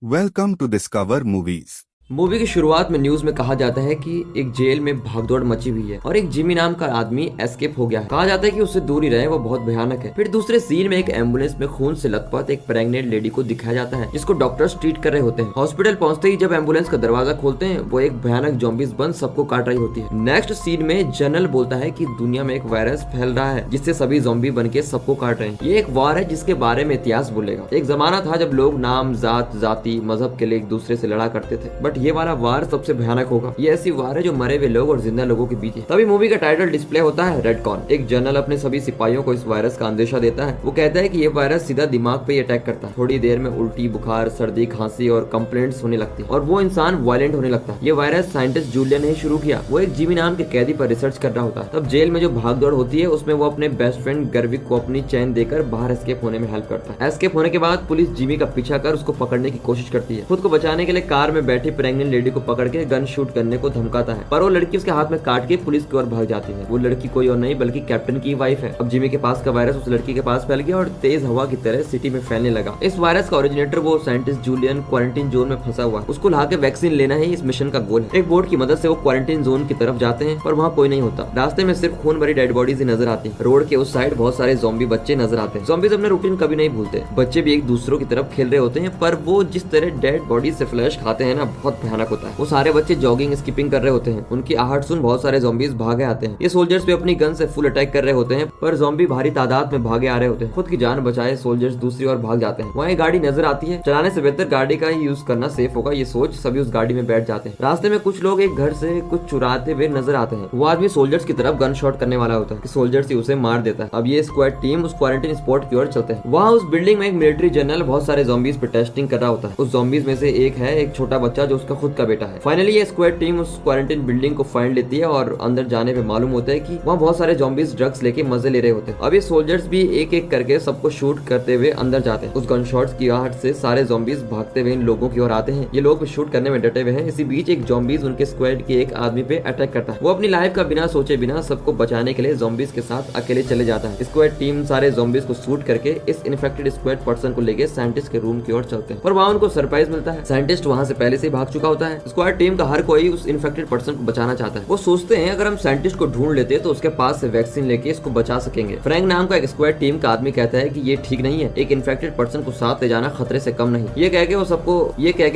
Welcome to Discover Movies. Movie की शुरुआत में न्यूज में कहा जाता है कि एक जेल में भागदौड़ मची हुई है और एक जिमी नाम का आदमी एस्केप हो गया है। कहा जाता है कि उससे दूर ही रहे, वो बहुत भयानक है। फिर दूसरे सीन में एक एम्बुलेंस में खून से लथपथ एक प्रेग्नेंट लेडी को दिखाया जाता है जिसको डॉक्टर्स ट्रीट कर रहे होते हैं। हॉस्पिटल पहुंचते ही जब एम्बुलेंस का दरवाजा खोलते हैं वो एक भयानक जॉम्बीज बन सबको काट रही होती है। नेक्स्ट सीन में जनरल बोलता है कि दुनिया में एक वायरस फैल रहा है जिससे सभी जॉम्बी बन के सबको काट रहे हैं। ये एक वार है जिसके बारे में इतिहास बोलेगा। एक जमाना था जब लोग नाम, जात, जाति, मजहब के लिए एक दूसरे से लड़ा करते थे, बट ये वाला वार सबसे भयानक होगा। ये ऐसी वार है जो मरे हुए लोग और जिंदा लोगों के बीच है। तभी मूवी का टाइटल डिस्प्ले होता है रेड कॉर्न। एक जनरल अपने सभी सिपाहियों को इस वायरस का अंदेशा देता है। वो कहता है कि ये वायरस सीधा दिमाग पे अटैक करता है। थोड़ी देर में उल्टी, बुखार, सर्दी, खांसी और कंप्लेंट्स होने लगती है और वो इंसान वायलेंट होने लगता है। ये वायरस साइंटिस्ट जूलियन ने शुरू किया। वो एक जिमी नाम के कैदी पर रिसर्च कर रहा होता है। तब जेल में जो भागदौड़ होती है उसमें वो अपने बेस्ट फ्रेंड गर्विक को अपनी चैन देकर बाहर एस्केप होने में हेल्प करता है। एस्केप होने के बाद पुलिस जिमी का पीछा कर उसको पकड़ने की कोशिश करती है। खुद को बचाने के लिए कार में बैठी प्रेग्नेंट लेडी को पकड़ के गन शूट करने को धमकाता है, पर वो लड़की उसके हाथ में काट के पुलिस की ओर भाग जाती है। वो लड़की कोई और नहीं बल्कि कैप्टन की वाइफ है। अब जिमी के पास का वायरस उस लड़की के पास फैल गया और तेज हवा की तरह सिटी में फैलने लगा। इस वायरस का ओरिजिनेटर वो साइंटिस्ट जूलियन क्वारंटीन जोन में फंसा हुआ है। उसको ला के वैक्सीन लेना ही इस मिशन का गोल है। एक बोट की मदद से वो क्वारंटीन जोन की तरफ जाते हैं पर वहाँ कोई नहीं होता। रास्ते में सिर्फ खून भरी डेड बॉडीज ही नजर आती है। रोड के उस साइड बहुत सारे ज़ॉम्बी बच्चे नजर आते हैं। ज़ॉम्बीज अपने रूटीन कभी नहीं भूलते। बच्चे भी एक दूसरों की तरफ खेल रहे होते हैं, पर वो जिस तरह डेड बॉडी से फ्लैश खाते हैं ना, बहुत भयानक होता है। वो सारे बच्चे जॉगिंग, स्किपिंग कर रहे होते हैं। उनकी आहट सुन बहुत सारे ज़ॉम्बीज भागे आते हैं। ये सोल्जर्स भी अपनी गन से फुल अटैक कर रहे होते हैं, पर ज़ॉम्बी भारी तादाद में भागे आ रहे होते हैं। खुद की जान बचाए सोल्जर्स दूसरी ओर भाग जाते हैं। वहाँ एक गाड़ी नजर आती है। चलाने से बेहतर गाड़ी का ही यूज करना सेफ होगा, ये सोच सभी उस गाड़ी में बैठ जाते हैं। रास्ते में कुछ लोग एक घर से कुछ चुराते हुए नजर आते हैं। वो आदमी सोल्जर्स की तरफ गन शॉट करने वाला होता है। सोल्जर्स ही उसे मार देता है। अब ये स्क्वाड टीम उस क्वारंटीन स्पॉट की ओर चलते हैं। वहाँ उस बिल्डिंग में एक मिलिट्री जनरल बहुत सारे ज़ॉम्बीज पे टेस्टिंग कर रहा होता है। उस ज़ॉम्बीज में से एक है एक छोटा बच्चा जो उसका खुद का बेटा है। फाइनली ये स्क्वाड टीम उस क्वारंटीन बिल्डिंग को फाइंड लेती है और अंदर जाने पे मालूम होता है कि वहाँ बहुत सारे ज़ॉम्बीज ड्रग्स लेके मजे ले रहे होते हैं। अब ये सोल्जर्स भी एक एक करके सबको शूट करते हुए अंदर जाते हैं। उस गन शॉट्स की आहट से सारे ज़ॉम्बीज भागते हुए इन लोगों की ओर आते हैं। ये लोग शूट करने में डटे हुए हैं। इसी बीच एक ज़ॉम्बीज उनके स्क्वाड के एक आदमी पे अटैक करता है। वो अपनी लाइफ का बिना सोचे बिना सबको बचाने के लिए ज़ॉम्बीज के साथ अकेले चले जाता है। स्क्वाड टीम सारे ज़ॉम्बीज को शूट करके इस इन्फेक्टेड स्क्वाड पर्सन को लेके साइंटिस्ट के रूम की ओर चलते हैं, पर वहाँ उनको सरप्राइज मिलता है। साइंटिस्ट वहाँ से पहले से भाग चुका होता है। स्क्वाड टीम का हर कोई उस इन्फेक्टेड पर्सन को बचाना चाहता है। वो सोचते हैं अगर हम साइंटिस्ट को ढूंढ लेते तो उसके पास से वैक्सीन लेके इसको बचा सकेंगे। फ्रैंक नाम का एक स्क्वाड टीम का आदमी कहता है कि ये ठीक नहीं है, एक इन्फेक्टेड पर्सन को साथ ले जाना खतरे से कम नहीं। ये कह के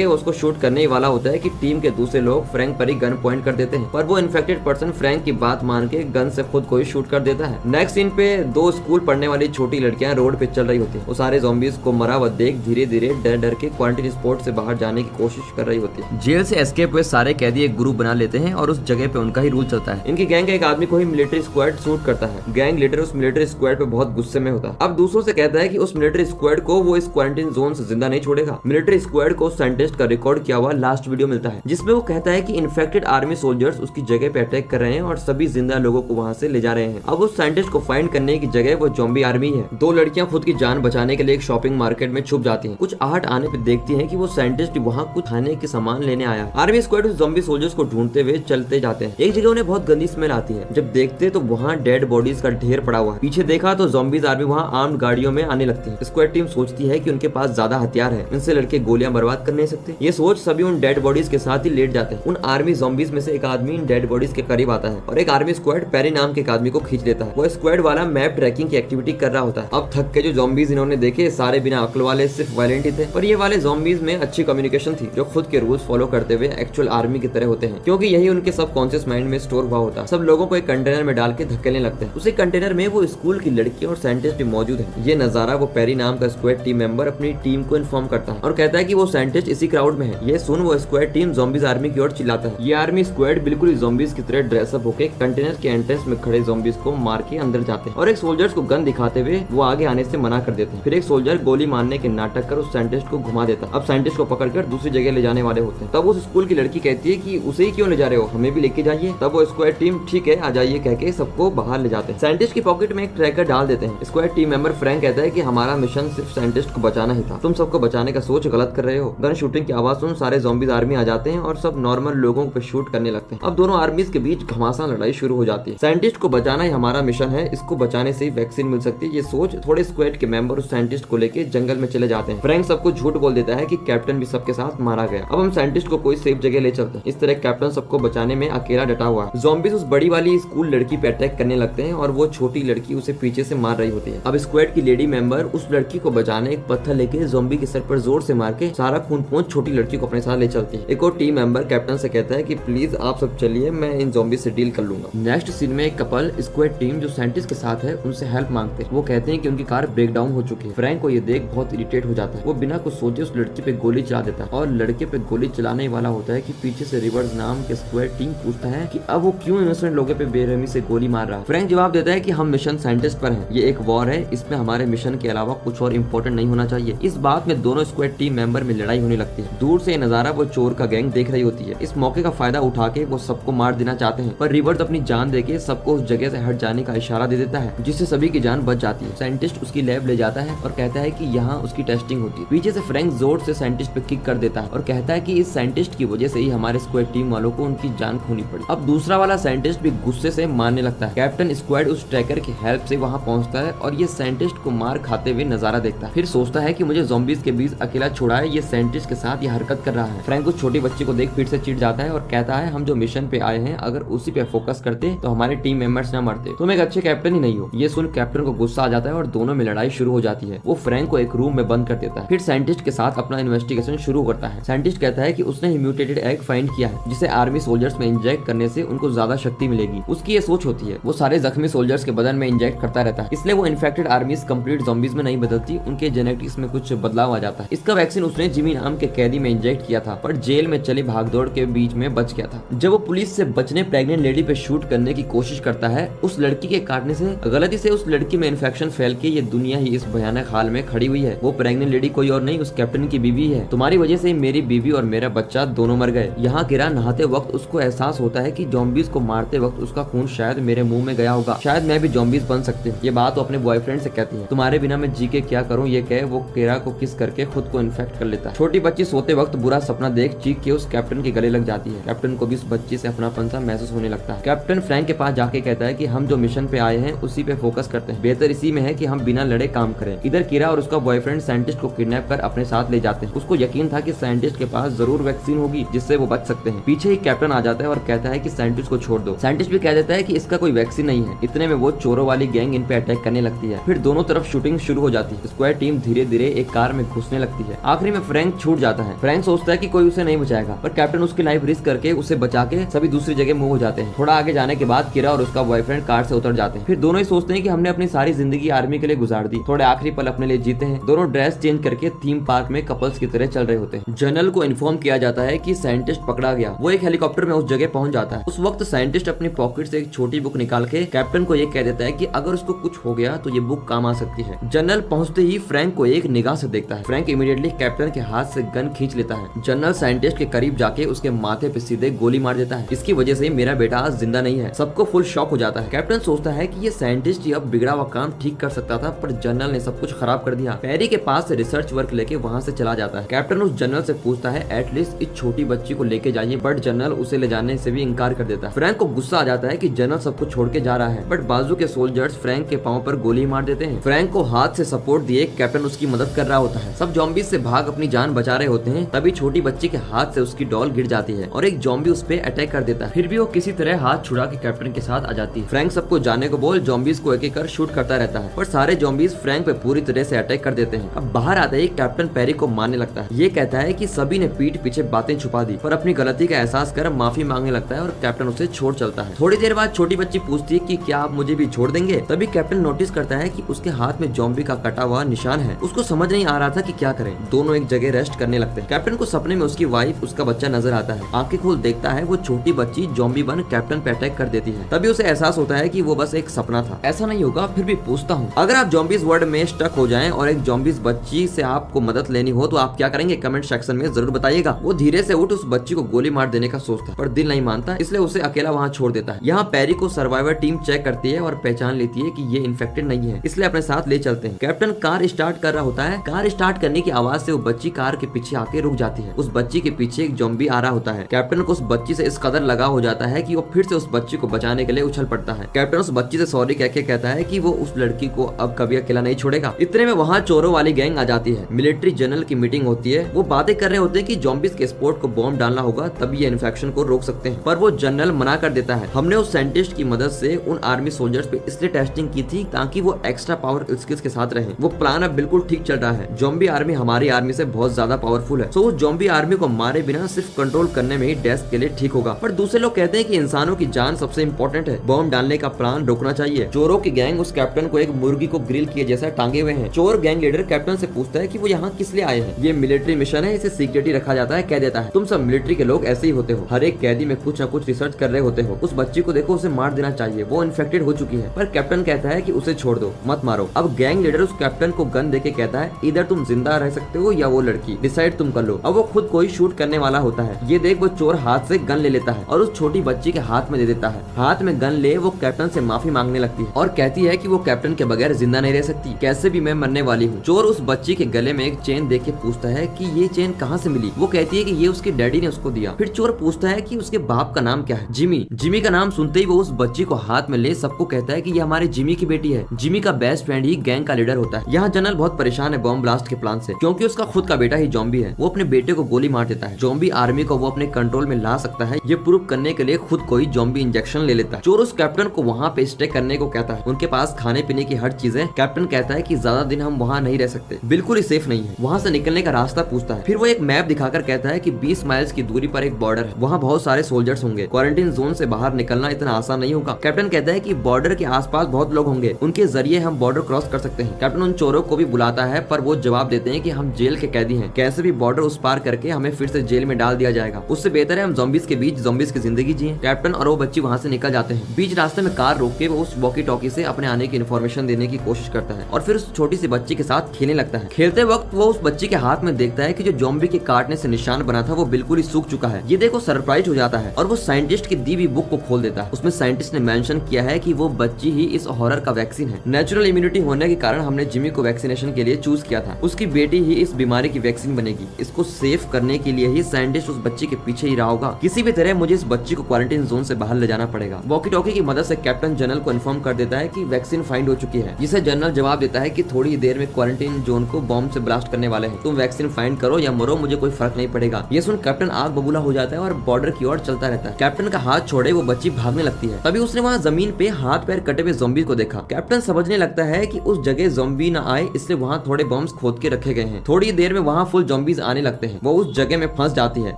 वो उसको शूट करने ही वाला होता है कि टीम के दूसरे लोग फ्रैंक पर ही गन पॉइंट कर देते हैं, पर वो इन्फेक्टेड पर्सन फ्रैंक की बात मान के गन से खुद को ही शूट कर देता है। नेक्स्ट सीन पे दो स्कूल पढ़ने वाली छोटी लड़कियां रोड पे चल रही होती है। वो सारे ज़ॉम्बीज को मरा हुआ देख धीरे धीरे डर डर के क्वारंटीन स्पॉट से बाहर जाने की कोशिश कर रही होती है। जेल से एस्केप हुए सारे कैदी एक ग्रुप बना लेते हैं और उस जगह पे उनका ही रूल चलता है। इनकी गैंग का एक आदमी को ही मिलिट्री स्क्वाड शूट करता है। गैंग लीडर उस मिलिट्री स्क्वाड पे बहुत गुस्से में होता है। अब दूसरों से कहता है कि उस मिलिट्री स्क्वाड को वो इस क्वारंटीन जोन से जिंदा नहीं छोड़ेगा। मिलिट्री स्क्वाड को साइंटिस्ट का रिकॉर्ड किया हुआ लास्ट वीडियो मिलता है जिसमें वो कहता है कि इन्फेक्टेड आर्मी सोल्जर्स उसकी जगह पे अटैक कर रहे हैं और सभी जिंदा लोगों को वहाँ से ले जा रहे हैं। अब उस साइंटिस्ट को फाइंड करने की जगह वो ज़ॉम्बी आर्मी है। दो लड़कियां खुद की जान बचाने के लिए एक शॉपिंग मार्केट में छुप जाती हैं। कुछ आहट आने पे देखती हैं कि वो साइंटिस्ट वहाँ कुछ खाने के सामान लेने आया। आर्मी स्क्वाड उस ज़ॉम्बी सोल्जर्स को ढूंढते हुए चलते जाते हैं। एक जगह उन्हें बहुत गंदी स्मेल आती है। जब देखते तो वहाँ डेड बॉडीज का ढेर पड़ा हुआ है। पीछे देखा तो ज़ॉम्बीज आर्मी वहाँ आर्म्ड गाड़ियों में आने लगती है। स्क्वाड टीम सोचती है कि उनके पास ज्यादा हथियार है, इनसे लड़के गोलियां बर्बाद कर नहीं सकते। ये सोच सभी उन डेड बॉडीज के साथ ही लेट जाते हैं। उन आर्मी ज़ॉम्बीज में से एक आदमी इन डेड बॉडीज के करीब आता है और एक आर्मी स्क्वाड पेरी नाम के एक आदमी को खींच लेता है। वो स्क्वाड वाला मैप ट्रैकिंग की एक्टिविटी कर रहा होता है। अब थक के जो ज़ॉम्बीज इन्होंने देखे सारे बिना अक्ल वाले, सिर्फ वायलेंट ही थे, पर ये वाले ज़ॉम्बीज में अच्छी कम्युनिकेशन थी जो खुद के रूल्स फॉलो करते हुए एक्चुअल आर्मी की तरह होते हैं, क्योंकि यही उनके सबकॉन्शियस माइंड में स्टोर हुआ होता है। सब लोगों को एक कंटेनर में डाल के धकेलने लगते हैं। उसी कंटेनर में वो स्कूल की लड़की और साइंटिस्ट भी मौजूद है। ये नजारा वो पेरी नाम का स्क्वाड टीम मेंबर अपनी टीम को इन्फॉर्म करता है और कहता है कि वो साइंटिस्ट इसी क्राउड में है। ये सुन वो स्क्वाड टीम ज़ॉम्बीज आर्मी की ओर चिल्लाता है। ये आर्मी स्क्वाड बिल्कुल ही ज़ॉम्बीज की तरह ड्रेसअप होकर कंटेनर के एंट्रेंस में खड़े ज़ॉम्बीज को मार के अंदर जाते हैं और एक सोल्जर्स को गन दिखाते हुए वो आगे आने से मना कर देते हैं। फिर एक सोल्जर गोली मारने के नाटक कर उस साइंटिस्ट को घुमा देता है। अब साइंटिस्ट को पकड़कर दूसरी जगह ले जाने वाले होते होते हैं। तब उस स्कूल की लड़की कहती है कि उसे ही क्यों ले जा रहे हो, हमें भी लेके जाइए। तब वो स्क्वाड टीम ठीक है आ जाइए कह के सबको बाहर ले जाते हैं। साइंटिस्ट की पॉकेट में एक ट्रैकर डाल देते हैं। स्क्वाड टीम मेंबर फ्रैंक कहता है कि हमारा मिशन सिर्फ साइंटिस्ट को बचाना ही था, तुम सबको बचाने का सोच गलत कर रहे हो। गन शूटिंग की आवाज सुन सारे ज़ॉम्बीज आर्मी आ जाते हैं और सब नॉर्मल लोगों पे शूट करने लगते हैं। अब दोनों आर्मीज के बीच घमासान लड़ाई शुरू हो जाती है। साइंटिस्ट को बचाना ही हमारा मिशन है, इसको बचाने से ही वैक्सीन मिल सकती है। ये सोच थोड़े स्क्वाड के मेंबर उस साइंटिस्ट को लेके जंगल में चले जाते हैं। फ्रैंक सबको झूठ बोल देता है कि कैप्टन भी सबके साथ मारा गया। अब हम साइंटिस्ट को कोई सेफ जगह ले चलते हैं। इस तरह कैप्टन सबको बचाने में अकेला डटा हुआ है। ज़ॉम्बीज उस बड़ी वाली स्कूल लड़की पे अटैक करने लगते हैं और वो छोटी लड़की उसे पीछे से मार रही होती है। अब स्क्वाड की लेडी मेंबर उस लड़की को बचाने एक पत्थर लेके ज़ॉम्बी के सर पर जोर से मार के सारा खून पहुंच छोटी लड़की को अपने साथ ले चलती है। एक और टीम मेंबर कैप्टन से कहता है कि प्लीज आप सब चलिए, मैं इन ज़ॉम्बी से डील कर लूंगा। नेक्स्ट सीन में एक कपल स्क्वाड टीम जो साइंटिस्ट के साथ है उनसे हेल्प मांगते हैं। वो कहते हैं कि उनकी कार ब्रेक डाउन हो चुकी है। फ्रैंक को ये देख बहुत इरिटेट हो जाता है। वो बिना कुछ सोचे उस लड़की पे गोली चला देता है और लड़के पे गोली चलाने वाला होता है कि पीछे से रिवर्स नाम के स्क्वाड टीम पूछता है कि अब वो क्यों इनोसेंट लोगों पे बेरहमी से गोली मार रहा है। फ्रैंक जवाब देता है कि हम मिशन साइंटिस्ट पर हैं, ये एक वॉर है, इसमें हमारे मिशन के अलावा कुछ और इम्पोर्टेंट नहीं होना चाहिए। इस बात में दोनों स्क्वाड टीम मेंबर में लड़ाई होने लगती है। दूर से नजारा वो चोर का गैंग देख रही होती है। इस मौके का फायदा उठा के वो सबको मार देना चाहते हैं, पर रिवर्स अपनी जान देके सबको उस जगह से हट जाने का इशारा दे देता है, जिससे सभी की जान बच जाती है। साइंटिस्ट उसकी लैब ले जाता है और कहता है कि यहाँ उसकी टेस्टिंग होती है। पीछे से फ्रैंक जोर से साइंटिस्ट पे किक कर देता है और कहता है कि इस साइंटिस्ट की वजह से ही हमारे स्क्वाड टीम वालों को उनकी जान खोनी पड़ी। अब दूसरा वाला साइंटिस्ट भी गुस्से से मारने लगता है। कैप्टन स्क्वाड उस ट्रैकर की हेल्प से वहाँ पहुँचता है और ये साइंटिस्ट को मार खाते हुए नजारा देखता है। फिर सोचता है कि मुझे ज़ॉम्बीज के बीच अकेला छोड़ा है, ये साइंटिस्ट के साथ ये हरकत कर रहा है। फ्रैंक उस छोटी बच्ची को देख फिर से चिढ़ जाता है और कहता है हम जो मिशन पे आए हैं अगर उसी पे फोकस करते तो हमारे टीम मेंबर्स ना मरते, तुम एक अच्छे कैप्टन ही नहीं हो। ये सुन कैप्टन को गुस्सा आ जाता है और दोनों में लड़ाई शुरू हो जाती है। वो फ्रैंक को एक रूम में बंद कर देता है, फिर साइंटिस्ट के साथ अपना इन्वेस्टिगेशन शुरू करता है। साइंटिस्ट कहता है कि उसने म्यूटेटेड एग फाइंड किया है जिसे आर्मी सोल्जर्स में इंजेक्ट करने से उनको ज्यादा शक्ति मिलेगी। उसकी ये सोच होती है। वो सारे जख्मी सोल्जर्स के बदन में इंजेक्ट करता रहता है, इसलिए वो इन्फेक्टेड आर्मीज कंप्लीट ज़ॉम्बीज में नहीं बदलती, उनके जेनेटिक्स में कुछ बदलाव आ जाता है। इसका वैक्सीन उसने जिमी नाम के कैदी में इंजेक्ट किया था, पर जेल में चली भागदौड़ के बीच में बच गया था। जब वो पुलिस से बचने प्रेग्नेंट लेडी पे शूट करने की कोशिश करता है, उस लड़की के काटने से गलती से उस लड़की में इन्फेक्शन फैल के ये दुनिया ही इस भयानक हाल में खड़ी हुई है। वो प्रेग्नेंट लेडी कोई और नहीं उस कैप्टन की बीवी है। तुम्हारी वजह से मेरी बीवी और मेरा बच्चा दोनों मर गए। यहाँ किरा नहाते वक्त उसको एहसास होता है कि ज़ॉम्बीज को मारते वक्त उसका खून शायद मेरे मुंह में गया होगा, शायद मैं भी ज़ॉम्बीज बन सकती हूँ। ये बात वो अपने बॉयफ्रेंड से कहती है। तुम्हारे बिना मैं जी के क्या करूँ, ये कहे वो किरा को किस करके खुद को इन्फेक्ट कर लेता है। छोटी बच्ची सोते वक्त बुरा सपना देख चीख के उस कैप्टन के गले लग जाती है। कैप्टन को भी उस बच्ची से अपनापन सा महसूस होने लगता है। कैप्टन फ्रैंक के पास जाके कहता है कि हम जो मिशन पे आए हैं उसी पे फोकस करते हैं, बेहतर इसी में है कि हम बिना लड़े काम करें। इधर किरा और उसका बॉयफ्रेंड साइंटिस्ट को किडनैप कर अपने साथ ले जाते हैं। उसको यकीन था कि साइंटिस्ट के पास जरूर वैक्सीन होगी जिससे वो बच सकते हैं। पीछे ही कैप्टन आ जाता है और कहता है कि साइंटिस्ट को छोड़ दो। साइंटिस्ट भी कह देता है कि इसका कोई वैक्सीन नहीं है। इतने में वो चोरों वाली गैंग इन पे अटैक करने लगती है। फिर दोनों तरफ शूटिंग शुरू हो जाती है। स्क्वाड टीम धीरे धीरे एक कार में घुसने लगती है। आखिरी में फ्रैंक छूट जाता है। फ्रैंक सोचता है कि कोई उसे नहीं बचाएगा, पर कैप्टन उसकी लाइफ रिस्क करके उसे बचा के सभी दूसरी जगह मूव हो जाते हैं। थोड़ा आगे जाने के बाद किरा और उसका बॉयफ्रेंड कार से उतर जाते हैं। फिर दोनों ही सोचते हैं कि हमने अपनी सारी जिंदगी आर्मी के लिए गुजार दी, थोड़े आखिरी पल अपने लिए जीते हैं। दोनों ड्रेस चेंज करके थीम पार्क में कपल्स की तरह चल रहे होते हैं। जनरल को इन्फॉर्म किया जाता है कि साइंटिस्ट पकड़ा गया। वो एक हेलीकॉप्टर में उस जगह पहुंच जाता है। उस वक्त साइंटिस्ट अपनी पॉकेट से एक छोटी बुक निकाल के कैप्टन को ये कह देता है कि अगर उसको कुछ हो गया तो ये बुक काम आ सकती है। जनरल पहुंचते ही फ्रैंक को एक निगाह से देखता है। फ्रैंक इमीडिएटली कैप्टन के हाथ से गन खींच लेता है। जनरल साइंटिस्ट के करीब जाके उसके माथे पे सीधे गोली मार देता है। इसकी वजह से मेरा बेटा आज जिंदा नहीं है। सबको फुल शॉक हो जाता है। कैप्टन सोचता है कि ये साइंटिस्ट ही अब बिगड़ा हुआ काम ठीक कर सकता था, पर जनरल ने सब कुछ खराब कर दिया। पैरी के पास से रिसर्च वर्क लेके वहाँ से चला जाता है। कैप्टन उस जनरल से पूछता है एटलीस्ट इस छोटी बच्ची को लेके जाइए, बट जनरल उसे ले जाने से भी इनकार कर देता है। फ्रैंक को गुस्सा आ जाता है कि जनरल सबको छोड़ के जा रहा है, बट बाजू के सोल्जर्स फ्रैंक के पांव पर गोली मार देते हैं। फ्रैंक को हाथ से सपोर्ट दिए कैप्टन उसकी मदद कर रहा होता है। सब ज़ॉम्बीज से भाग अपनी जान बचा रहे होते हैं, तभी छोटी बच्ची के हाथ से उसकी डॉल गिर जाती है और एक ज़ॉम्बी उस पे अटैक कर देता है। फिर भी वो किसी तरह हाथ छुड़ा के कैप्टन के साथ आ जाती है। फ्रैंक सबको जाने को बोल ज़ॉम्बीज को एक एक कर शूट करता रहता है, पर सारे ज़ॉम्बीज फ्रैंक पे पूरी तरह से अटैक कर देते हैं। अब बाहर आते ही कैप्टन पैरी को मारने लगता है। ये कहता है कि सभी ने पीठ पीछे बातें छुपा दी, पर अपनी गलती का एहसास कर माफी मांगने लगता है और कैप्टन उसे छोड़ चलता है। थोड़ी देर बाद छोटी बच्ची पूछती है कि क्या आप मुझे भी छोड़ देंगे। तभी कैप्टन नोटिस करता है कि उसके हाथ में ज़ॉम्बी का कटा हुआ निशान है। उसको समझ नहीं आ रहा था कि क्या करें। दोनों एक जगह रेस्ट करने लगते हैं। कैप्टन को सपने में उसकी वाइफ उसका बच्चा नजर आता है। आंखें खोल देखता है वो छोटी बच्ची ज़ॉम्बी बन कैप्टन पे अटैक कर देती है। तभी उसे एहसास होता है कि वो बस एक सपना था, ऐसा नहीं होगा। फिर भी पूछता हूँ, अगर आप ज़ॉम्बीज वर्ल्ड में स्टक हो जाएं और एक ज़ॉम्बीज बच्ची से आपको मदद लेनी हो तो आप क्या करेंगे? कमेंट सेक्शन में जरूर बताइएगा। लगेगा। वो धीरे से उठ उस बच्ची को गोली मार देने का सोचता है, पर दिल नहीं मानता, इसलिए उसे अकेला वहाँ छोड़ देता है। यहाँ पैरी को सर्वाइवर टीम चेक करती है और पहचान लेती है कि ये इन्फेक्टेड नहीं है, इसलिए अपने साथ ले चलते हैं। कैप्टन कार स्टार्ट कर रहा होता है। कार स्टार्ट करने की आवाज से वो बच्ची कार के पीछे आके रुक जाती है। उस बच्ची के पीछे एक ज़ॉम्बी आ रहा होता है। कैप्टन को उस बच्ची से इस कदर लगा हो जाता है कि वो फिर से उस बच्ची को बचाने के लिए उछल पड़ता है। कैप्टन उस बच्ची से सॉरी कह के कहता है कि वो उस लड़की को अब कभी अकेला नहीं छोड़ेगा। इतने में वहाँ चोरों वाली गैंग आ जाती है। मिलिट्री जनरल की मीटिंग होती है। वो बातें कर रहे होते हैं कि ज़ॉम्बीज के स्पोर्ट को बॉम्ब डालना होगा, तभी ये इन्फेक्शन को रोक सकते हैं, पर वो जनरल मना कर देता है। हमने उस साइंटिस्ट की मदद से उन आर्मी सोल्जर्स पे इसलिए टेस्टिंग की थी ताकि वो एक्स्ट्रा पावर स्किल्स के साथ रहें। वो प्लान अब बिल्कुल ठीक चल रहा है। ज़ॉम्बी आर्मी हमारी आर्मी से बहुत ज्यादा पावरफुल है, तो उस ज़ॉम्बी आर्मी को मारे बिना सिर्फ कंट्रोल करने में ही डेस्क के लिए ठीक होगा। पर दूसरे लोग कहते हैं कि इंसानों की जान सबसे इंपॉर्टेंट है, बॉम्ब डालने का प्लान रोकना चाहिए। चोरों की गैंग उस कैप्टन को एक मुर्गी को ग्रिल किए जैसा टांगे हुए हैं। चोर गैंग लीडर कैप्टन से पूछता है कि वो यहाँ किस लिए आए हैं। ये मिलिट्री मिशन है, इसे सीक्रेट ही रखा जाता है। कह देता है तुम सब मिलिट्री के लोग ऐसे ही होते हो, हर एक कैदी में कुछ न कुछ रिसर्च कर रहे होते हो। उस बच्ची को देखो, उसे मार देना चाहिए, वो इन्फेक्टेड हो चुकी है। पर कैप्टन कहता है कि उसे छोड़ दो, मत मारो। अब गैंग लीडर उस कैप्टन को गन देके कहता है इधर तुम जिंदा रह सकते हो या वो लड़की, डिसाइड तुम कर लो। अब वो खुद को ही शूट करने वाला होता है। ये देख वो चोर हाथ से गन ले लेता है और उस छोटी बच्ची के हाथ में दे देता है। हाथ में गन ले वो कैप्टन से माफी मांगने लगती है और कहती है कि वो कैप्टन के बगैर जिंदा नहीं रह सकती, कैसे भी मैं मरने वाली हूँ। चोर उस बच्ची के गले में एक चेन देख के पूछता है कि ये चेन कहाँ से मिली। वो कहती है कि ये उसके डैडी ने उसको दिया। फिर चोर पूछता है कि उसके बाप का नाम क्या है। जिमी। जिमी का नाम सुनते ही वो उस बच्ची को हाथ में ले सबको कहता है कि ये हमारे जिमी की बेटी है। जिमी का बेस्ट फ्रेंड ही गैंग का लीडर होता है। यहाँ जनरल बहुत परेशान है बॉम्ब ब्लास्ट के प्लान से, क्योंकि उसका खुद का बेटा ही ज़ॉम्बी है। वो अपने बेटे को गोली मार देता है। ज़ॉम्बी आर्मी को वो अपने कंट्रोल में ला सकता है, ये प्रूव करने के लिए खुद को ही ज़ॉम्बी इंजेक्शन ले लेता है। चोर उस कैप्टन को वहाँ पे स्टे करने को कहता है। उनके पास खाने पीने की हर चीज है। कैप्टन कहता है कि ज्यादा दिन हम वहाँ नहीं रह सकते, बिल्कुल ही सेफ नहीं है। वहाँ से निकलने का रास्ता पूछता है। फिर वो एक मैप दिखाकर कहता है कि 20 माइल्स की दूरी पर एक बॉर्डर है, वहाँ बहुत सारे सोल्जर्स होंगे। क्वारंटीन जोन से बाहर निकलना इतना आसान नहीं होगा। कैप्टन कहता है कि बॉर्डर के आसपास बहुत लोग होंगे, उनके जरिए हम बॉर्डर क्रॉस कर सकते हैं। कैप्टन उन चोरों को भी बुलाता है, पर वो जवाब देते हैं कि हम जेल के कैदी हैं, कैसे भी बॉर्डर उस पार करके हमें फिर से जेल में डाल दिया जाएगा। उससे बेहतर है हम ज़ॉम्बीज के बीच ज़ॉम्बीज की जिंदगी जिए। कैप्टन और वो बच्ची वहाँ से निकल जाते हैं। बीच रास्ते में कार रोक के वो उस वॉकी टॉकी से अपने आने की इन्फॉर्मेशन देने की कोशिश करता है और फिर उस छोटी सी बच्ची के साथ खेलने लगता है। खेलते वक्त वो उस बच्ची के हाथ में देखता है कि जो ज़ॉम्बी के काटने से निशान बना था वो बिल्कुल ही सूख चुका है। ये देखो सरप्राइज हो जाता है और वो साइंटिस्ट की दी हुई बुक को खोल देता है। उसमें साइंटिस्ट ने मेंशन किया है कि वो बच्ची ही इस हॉरर का वैक्सीन है। नेचुरल इम्यूनिटी होने के कारण हमने जिमी को वैक्सीनेशन के लिए चूज किया था। उसकी बेटी ही इस बीमारी की वैक्सीन बनेगी। इसको सेफ करने के लिए ही साइंटिस्ट उस बच्ची के पीछे ही रहा होगा। किसी भी तरह मुझे इस बच्ची को क्वारंटाइन जोन से बाहर ले जाना पड़ेगा। वॉकी टॉकी की मदद से कैप्टन जनरल को इन्फॉर्म कर देता है कि वैक्सीन फाइंड हो चुकी है, जिसे जनरल जवाब देता है कि थोड़ी देर में क्वारंटाइन जोन को बॉम्ब से ब्लास्ट करने वाले हैं, तुम वैक्सीन फाइंड करो या मरो, मुझे कोई फर्क नहीं पड़ेगा। ये सुन कैप्टन आग बबूला हो जाता है और बॉर्डर की ओर चलता रहता है। कैप्टन का हाथ छोड़े वो बच्ची भागने लगती है। तभी उसने वहाँ जमीन पे हाथ पैर कटे हुए ज़ॉम्बी को देखा। कैप्टन समझने लगता है कि उस जगह ज़ॉम्बी न आए, इसलिए वहाँ थोड़े बॉम्ब्स खोद के रखे गए हैं। थोड़ी देर में वहाँ फुल ज़ॉम्बीज आने लगते हैं। वो उस जगह में फंस जाती है।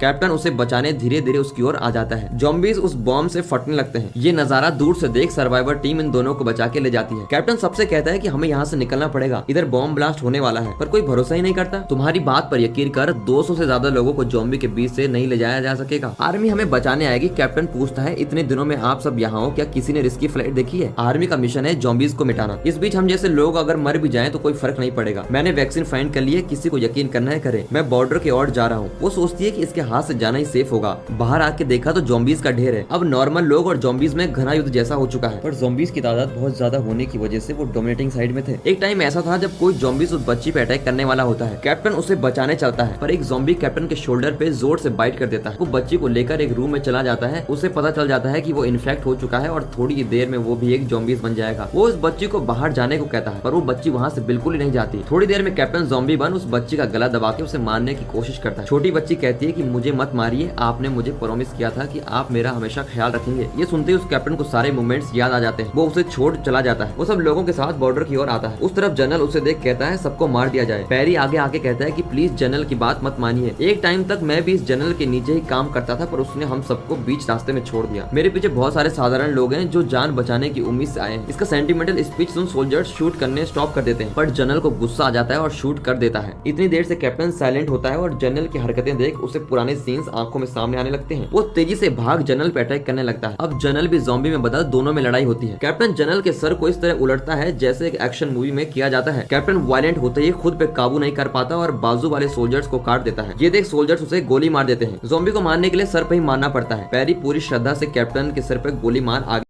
कैप्टन उसे बचाने धीरे धीरे उसकी ओर आ जाता है। ज़ॉम्बीज उस बॉम्ब से फटने लगते हैं। ये नजारा दूर से देख सर्वाइवर टीम इन दोनों को बचा के ले जाती है। कैप्टन सबसे कहता है कि हमें यहाँ से निकलना पड़ेगा, इधर बॉम्ब ब्लास्ट होने वाला है, पर कोई भरोसा ही नहीं करता। तुम्हारी बात पर यकीन कर 200 से ज्यादा लोगों को ज़ॉम्बी के बीच से नहीं ले जाया जा सकेगा। आर्मी हमें बचाने आएगी। कैप्टन पूछता है इतने दिनों में आप सब यहाँ हो, क्या किसी ने रिस्की फ्लाइट देखी है? आर्मी का मिशन है ज़ॉम्बीज को मिटाना। इस बीच हम जैसे लोग अगर मर भी जाएं तो कोई फर्क नहीं पड़ेगा। मैंने वैक्सीन फाइंड कर ली है, किसी को यकीन करना है करे। मैं बॉर्डर की ओर जा रहा हूँ। वो सोचती है कि इसके हाथ से जाना ही सेफ होगा। बाहर आके देखा तो ज़ॉम्बीज का ढेर है। अब नॉर्मल लोग और ज़ॉम्बीज में घना युद्ध जैसा हो चुका है, पर ज़ॉम्बीज की तादाद बहुत ज्यादा होने की वजह से वो डोमिनेटिंग साइड में थे। एक टाइम ऐसा था जब कोई ज़ॉम्बीज उस बच्ची पे अटैक करने वाला होता है। कैप्टन उसे बचाने चलता है, पर एक ज़ॉम्बी कैप्टन के शोल्डर पे जोर से बाइट कर देता है। वो बच्ची को लेकर एक रूम में चला जाता है। उसे पता चल जाता है कि वो इन्फेक्ट हो चुका है और थोड़ी ही देर में वो भी एक ज़ॉम्बीज बन जाएगा। वो उस बच्ची को बाहर जाने को कहता है, पर वो बच्ची वहाँ से बिल्कुल ही नहीं जाती। थोड़ी देर में कैप्टन ज़ॉम्बी बन उस बच्ची का गला दबा के उसे मारने की कोशिश करता है। छोटी बच्ची कहती है कि मुझे मत मारिए, आपने मुझे प्रॉमिस किया था कि आप मेरा हमेशा ख्याल रखेंगे। ये सुनते ही उस कैप्टन को सारे मोमेंट्स याद आ जाते हैं। वो उसे छोड़ चला जाता है। वो सब लोगों के साथ बॉर्डर की ओर आता है। उस तरफ जनरल उसे देख कहता है सबको मार दिया जाए। पैरी आगे आके कहता है कि प्लीज जनरल की बात मत मानिए। एक टाइम तक मैं भी इस जनरल के नीचे ही काम करता था, पर उसने हम सबको बीच रास्ते में छोड़ दिया। मेरे पीछे बहुत सारे साधारण लोग हैं जो जान बचाने की उम्मीद से आए हैं। इसका सेंटिमेंटल स्पीच सुन सोल्जर्स शूट करने स्टॉप कर देते हैं, पर जनरल को गुस्सा आ जाता है और शूट कर देता है। इतनी देर से कैप्टन साइलेंट होता है और जनरल की हरकतें देख उसे पुराने सीन्स आंखों में सामने आने लगते हैं। वो तेजी से भाग जनरल पे अटैक करने लगता है। अब जनरल भी ज़ॉम्बी में बदल दोनों में लड़ाई होती है। कैप्टन जनरल के सर को इस तरह उलटता है जैसे एक एक्शन मूवी में किया जाता है। कैप्टन वायलेंट होते ही खुद पे काबू नहीं कर पाता और बाजू वाले सोल्जर्स को काट देता है। ये देख सोल्जर्स उसे गोली मार देते हैं। ज़ॉम्बी को मारने के लिए सर पे ही मारना पड़ता है। पैरी पूरी श्रद्धा से कैप्टन के सर पे गोली मार आगे